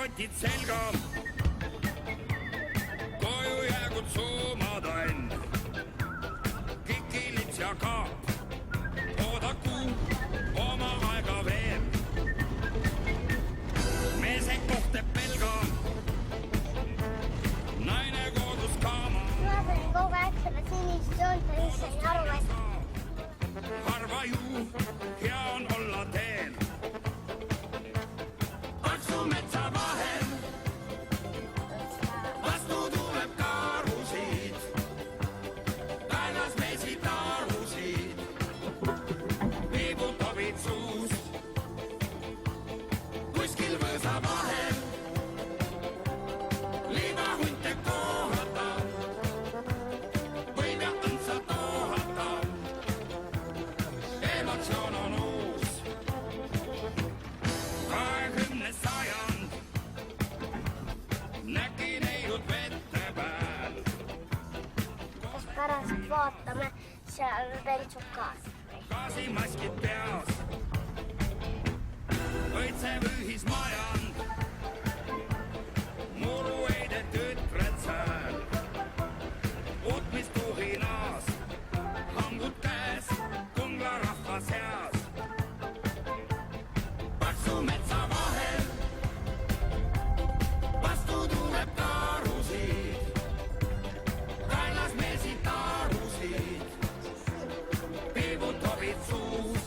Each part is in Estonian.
kotid selga. Koju jää kutsuma tand. Kikilits ja kaap. Oodaku oma aega veel. Meese kohtab pelga. Naine koodus kaama. Ma tulin kogu aeg selle sinist joonta, mis sain aru, et harva ju hea on olla teel. Paksu metsa vahel vastu tuleb karusid. Taevas meesid tarusid. Viibutobid suus. Kuskil võsa vahel liivahunte kohata. Võib ja õndsa toohata. Emotsioon on uus. 20. sajand. Nägi neiud vette pääl. pärast vaatame seal bentsukaas. Gaasimaskid peas. Õitsev ühismajand. Murueide tütred sääl. Utmistuhinas. Hangud käes. Kungla rahva seas. Paksu metsa vahel vastu tuleb karusid. Kaelas meesid tarusid. Piibutobid suus.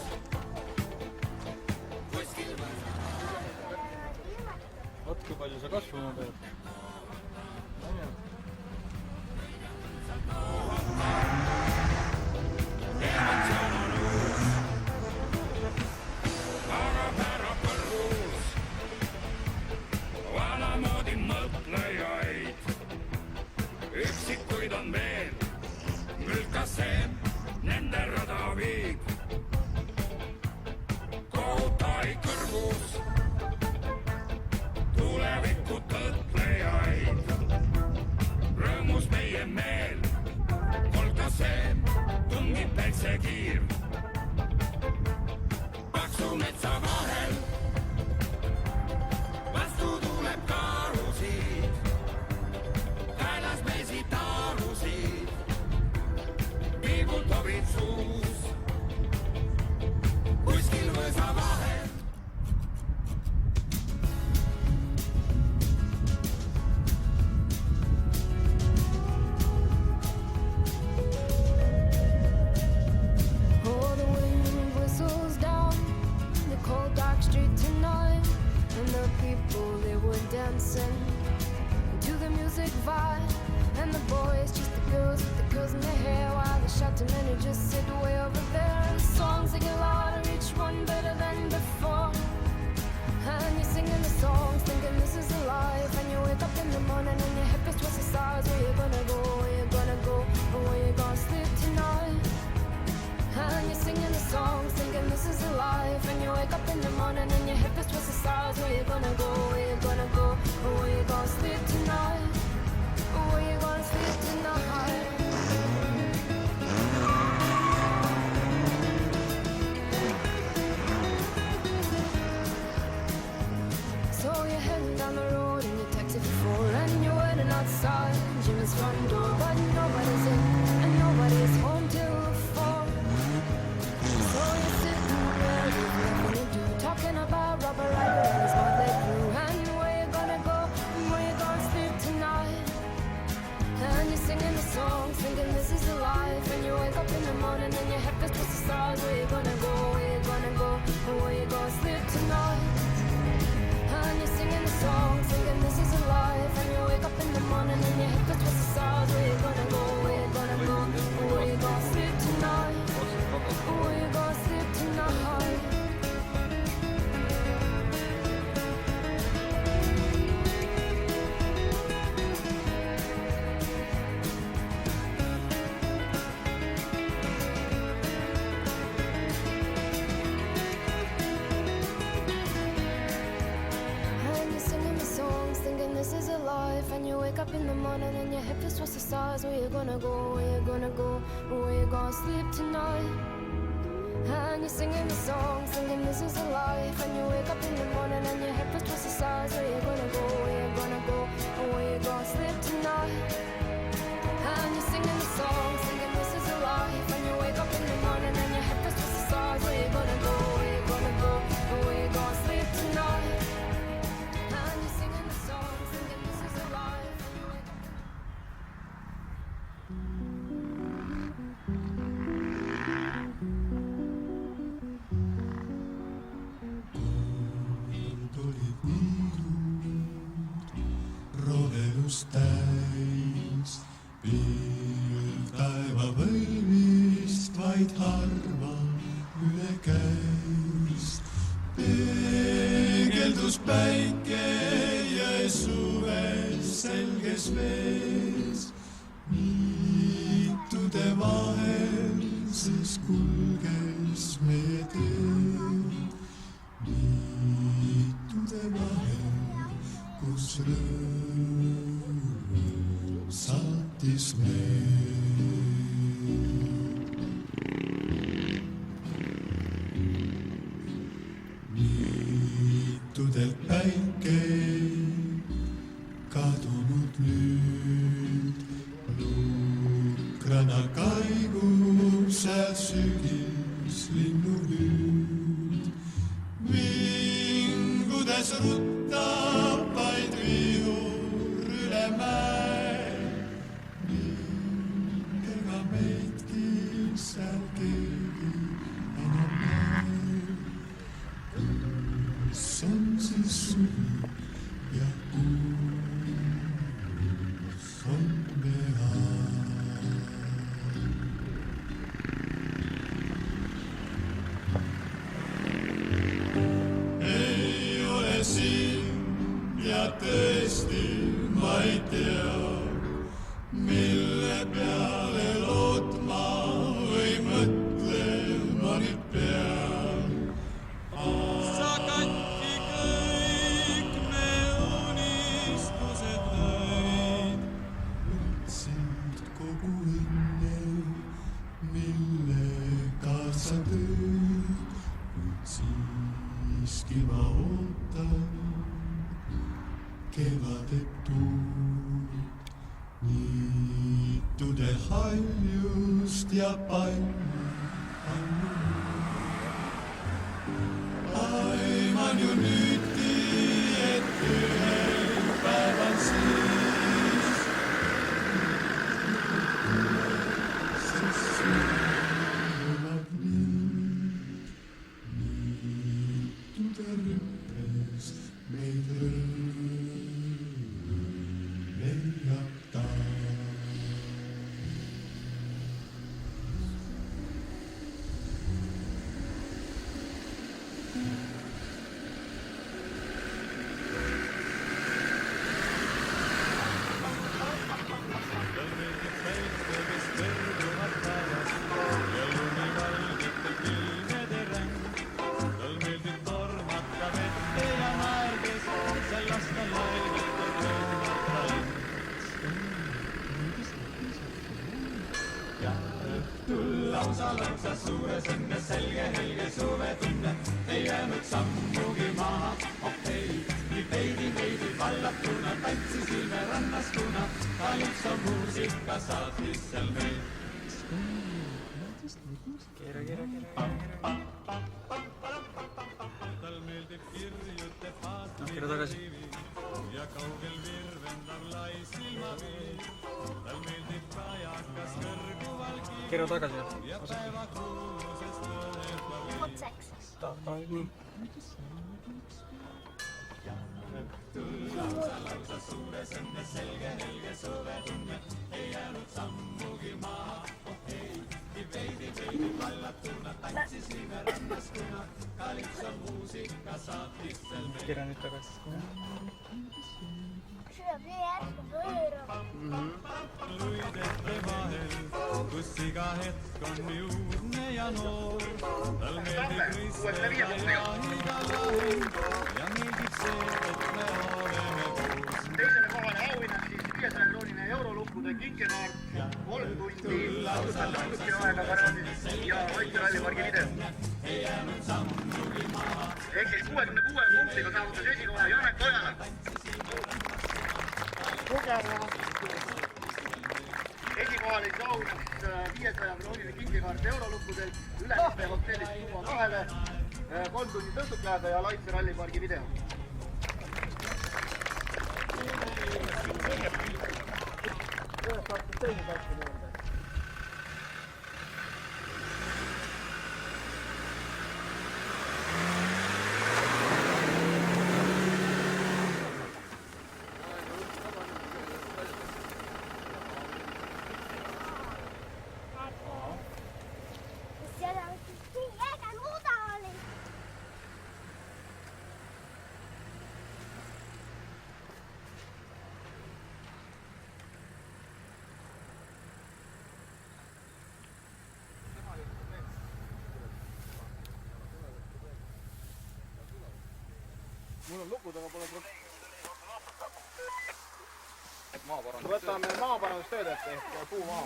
Kuskil Vaat kui palju sa kasvama pead. emotsioon on uus. Aga pära põrgus. Vanamoodi mõtlejaid. Üksikuid on veel. Mülkas see nende rada viib. Kohutari kõrgus. Tuleviku tõtlejaid. Rõõmus meie meel. Kolka see tungib päiksekiir. Paksu metsa vahel vastu tuleb karusid. Kaelas meesid tarusid. Piibutobid suus. Kuskil võsa vahel Oh, the wind whistles down the cold dark street tonight, and the people they were dancing to the music vibe, and the boys just the girls with the curls in their hair, while the shouting men who just sit way over there. And the songs they get louder, each one better than before. And you're singing the songs, thinking this is a life. And you wake up in the morning and your hip is twisted sides. Where you gonna go? Where you gonna go? Or where you gonna sleep tonight? And you're singing the songs, thinking this is a life. And you wake up in the morning and your hip is twisted sides. Where you gonna go? Where you gonna go? Or where you gonna sleep tonight? Or where you gonna sleep tonight? So you're heading down the road in your taxi for 4, and you're waiting outside Jimmy's front door, but nobody's in and nobody's home till 4. So you're sitting there with nothing to do, talking about Robert Ryder and his motley crew, and where you gonna go and where you gonna sleep tonight. And you're singing the songs, thinking this is a life. And you wake up in the morning and your head feels twisted stars. Where you gonna go? Where you gonna go? And where you gonna sleep tonight? And you're singing the songs, thinking this is a life. And you wake up in the morning and your head feels twisted stars. Where you gonna go? Where you gonna go? And where you gonna sleep tonight? And where you gonna sleep tonight? This is a life, and you wake up in the morning and your hip is towards the stars. Where you gonna go? Where you gonna go? Where you gonna sleep tonight? And you're singing the song, singing this is a life. And you wake up in the morning and your head feels twice the size. Where you gonna go, where you gonna go, and where you gonna sleep tonight. And you're singing the song, singing this is a life. And you wake up in the morning and your head feels twice the size. Where you gonna go, where you gonna go, and where you gonna sleep tonight. And you're singing the song, singing this is a life. And you wake up olid niidud rohelust täis, pilv taeva põlvist vaid harva üle käis. Peegeldus päike jõe suves selges vees, niitude vahel siis kulges meie tee. Niitude vahel, kus rõõm saatis meid. Niitudel päike kadunud nüüd, lukrana kaigub seal sügis linnulüüd. Vingudes ruttab vaid vihur üle mäe, ega meidki seal keegi enam näe. Kus on siis suvi ja kus on pea? Ja tõesti ma ei tea, mille peale lootma või mõtlema nüüd pean. Sa katki kõik me unistused lõid, võtsid kogu õnne, millega sa tõid, kuid siiski ma ootan kevadet tuult, niitude haljust ja palju. Aiman ju nüüdki, et ühel päeval siis sünnavad niitude rüppes meid lausa suures õnnes selge helge suvetunne ei jäänud sammugi maha. Okei, nii veidi vallatuna tantsisime rannas, kuna kalipso muusika saatis seal meid. Tal meeldib kirjute paatri ja kaugel virvendab lai silmaviid. Tal meeldib kajakas kõrguval kiir. Kera tagasi. Ja päeva kuulusest õnnetab viid. otseks. Nii. Lausa suures õnnes selge helge suvetunne ei jäänud sammugi maha. Okei, nii veidi vallatuna tantsisime rannas, kuna kalipso muusika saatis seal meid. Kera nüüd tagasi. Süda püü järsku pöörab. Luidete vahel, kus iga hetk on juudne ja noor. Tal meeldib ristega ja iga lahing ja meeldib see, et me oleme koos. Teisele kohale auhinnaks siis 500-kroonine eurolukkude kinkekaart, 3 tundi aega parandis ja Laitse rallipargi video. Ehk siis 66 punktiga saavutas esikoha Janek Ojala. Esikohal saunas 500-kroonine kinkikaart eurolukkudelt, Ülemiste hotellist Tuuma 2-le, 3 tundi tõstukääda ja Laitse rallipargi video. Siellä on eikä muuta oli. Mul on lukud, aga pole maaparandus. Võtame maaparandustööd ette ehk puu maha.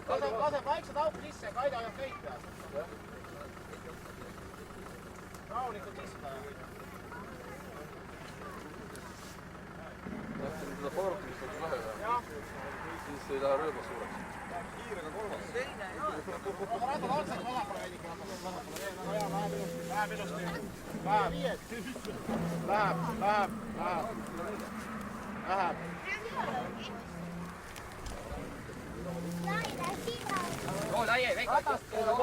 Lase vaikselt auku sisse, Kaide ajab kõik peal. Rahulikult sisse. Lähten seda parkimist nagu lähedale. Siis ei lähe rööbas suureks. Kiirega kolmas. Aga ratad otsad vasakule veidike. Läheb ilusti. Läheb. Oo, laie, väike.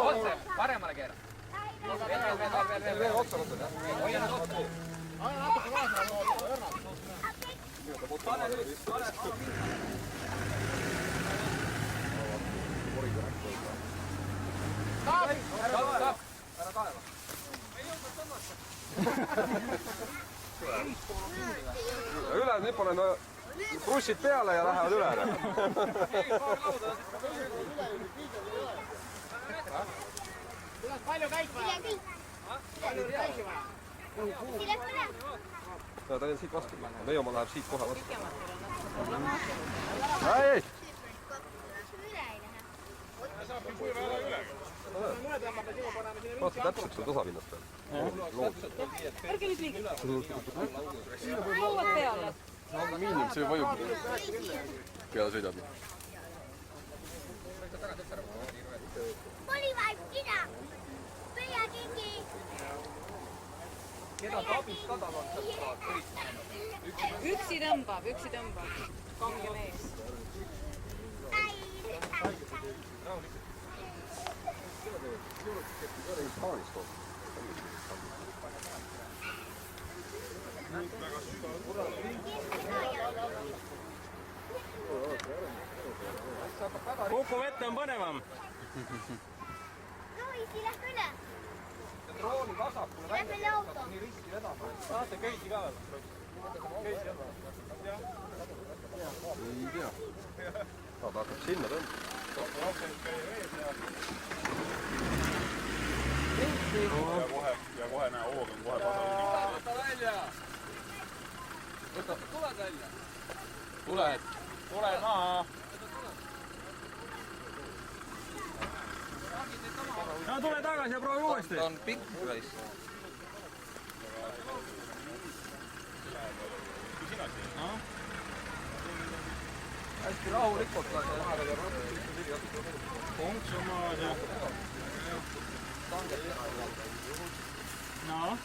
Otse, paremale keera. Veel otsa võtad, jah? Hoia nad otsa. Aja natuke vaesele, õrnad. Stopp! Ära kaeva. Üle, nüüd panen brussid peale ja lähevad üle. Kuidas palju käik vaja? Palju käiki vaja? Ja ta on siit vastu. Meie oma läheb siit kohe vastu. Ei! Vaata täpselt seal tasapinnast peal. Ärge nüüd liigita. Hauad peale. Miinimum, see vajub. Peale sõidab. Oli vaid kina. Pea kingi. Keda tabis ka tavaliselt saad sõita? Üksi tõmbab. Kange mees. Kuku vette on põnevam. Noisi, lähme üle. Rooli vasakule välja. Lähme auto. Nii risti vedama. Saate köisi ka veel? Köisi jälle. Ei tea. Ta hakkab sinna tõmbama. Ja kohe näe, hoog on kohe pasal. Võta välja. Tuled välja. Tuled maha. No tule tagasi ja proovi uuesti. Ta on pikk väis. Hästi rahulikult lase. Konksu maas ja... No.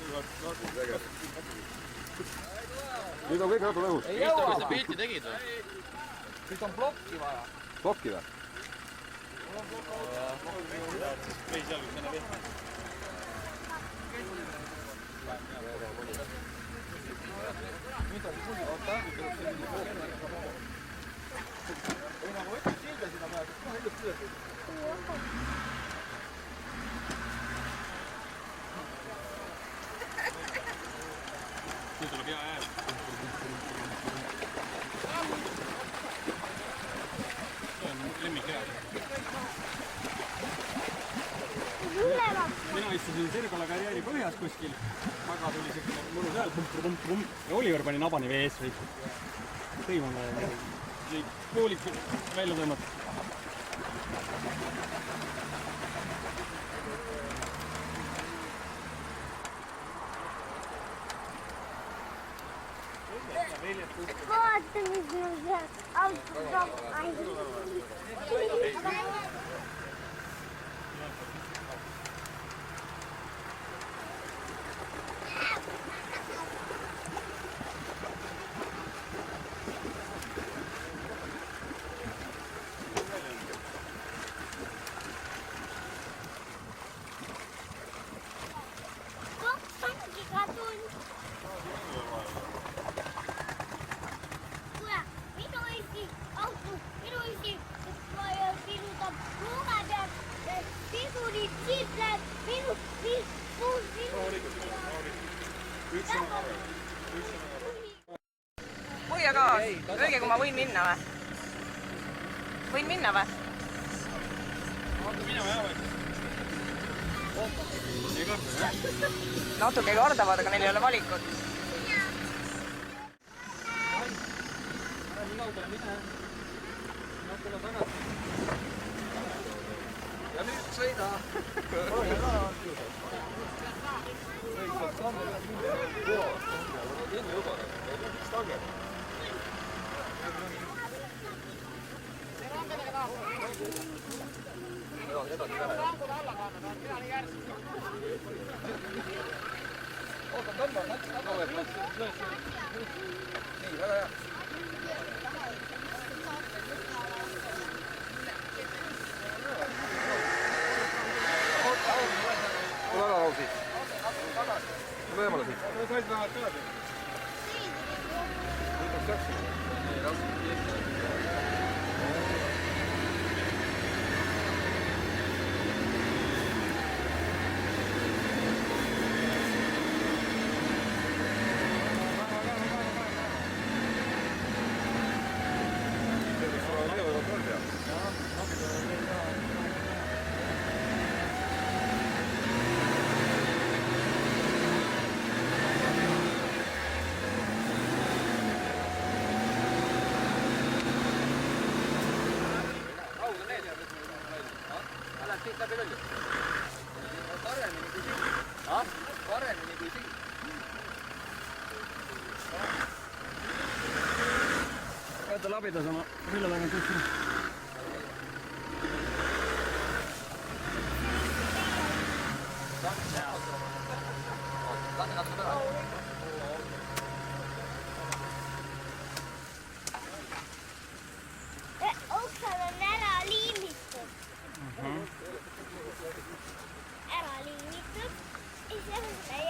Nüüd on kõik natuke õhus. Ei jõua. Pilti tegid või? Nüüd on plokki vaja. Plokki või? Veis jalgus enne vihma. Nüüd on sugi, oota. Ei nagu võttis silda sinna peale, et kohe ilus üles. Nüüd tuleb hea ääl. See on lemmik hea. Mina istun istusin Sirgola karjääri põhjas kuskil. Taga tuli siuke mõnus hääl, pump. Ja Oliver pani nabani vees või tõimama ja kooliks välja tõmmata. Vaata, mis mul seal autopropp ainult. Ongi kadunud. Kuule, minu isi auto, minu isi pilutab lume pealt, pisurid siit läheb, Muia kaas, öelge, kui ma võin minna või? Võin minna või? Natuke kardavad, aga neil ei ole valikut. Ja nüüd sõida. Oota, tõmba nats taga või? Nii, väga hea. Tule ära lausi. Tule eemale siit. Said vähemalt teada. Võtaks jaksu. Nii, raske. Paremini kui siin. Võta labidas oma vilja tagant kuskil. Lase natuke taga. Oksal on ära liimitud. Ära liimitud. Ja